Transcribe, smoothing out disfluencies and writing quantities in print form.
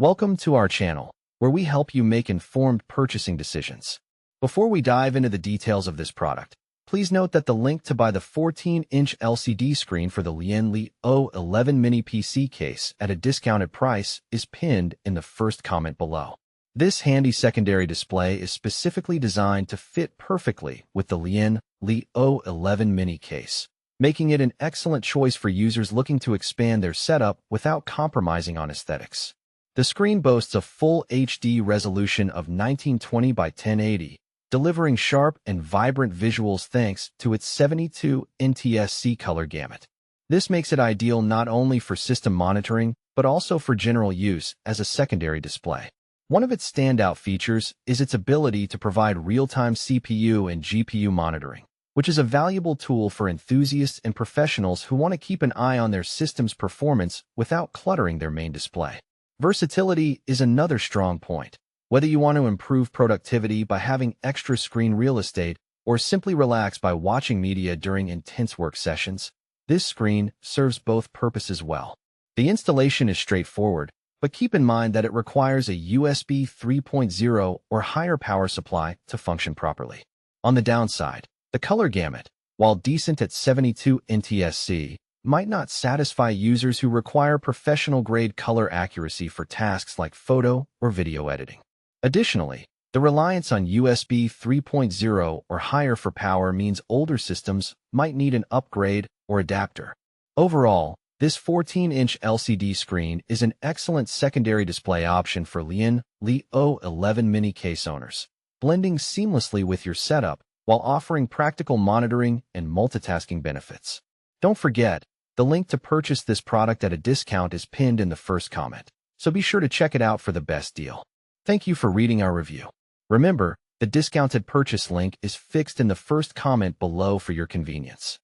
Welcome to our channel, where we help you make informed purchasing decisions. Before we dive into the details of this product, please note that the link to buy the 14-inch LCD screen for the Lian O11 mini PC case at a discounted price is pinned in the first comment below. This handy secondary display is specifically designed to fit perfectly with the Lian O11 mini case, making it an excellent choice for users looking to expand their setup without compromising on aesthetics. The screen boasts a full HD resolution of 1920 by 1080, delivering sharp and vibrant visuals thanks to its 72 NTSC color gamut. This makes it ideal not only for system monitoring, but also for general use as a secondary display. One of its standout features is its ability to provide real-time CPU and GPU monitoring, which is a valuable tool for enthusiasts and professionals who want to keep an eye on their system's performance without cluttering their main display. Versatility is another strong point. Whether you want to improve productivity by having extra screen real estate or simply relax by watching media during intense work sessions, this screen serves both purposes well. The installation is straightforward, but keep in mind that it requires a USB 3.0 or higher power supply to function properly. On the downside, the color gamut, while decent at 72 NTSC, might not satisfy users who require professional-grade color accuracy for tasks like photo or video editing. Additionally, the reliance on USB 3.0 or higher for power means older systems might need an upgrade or adapter. Overall, this 14-inch LCD screen is an excellent secondary display option for Lian O11 mini case owners, blending seamlessly with your setup while offering practical monitoring and multitasking benefits. Don't forget, the link to purchase this product at a discount is pinned in the first comment, so be sure to check it out for the best deal. Thank you for reading our review. Remember, the discounted purchase link is fixed in the first comment below for your convenience.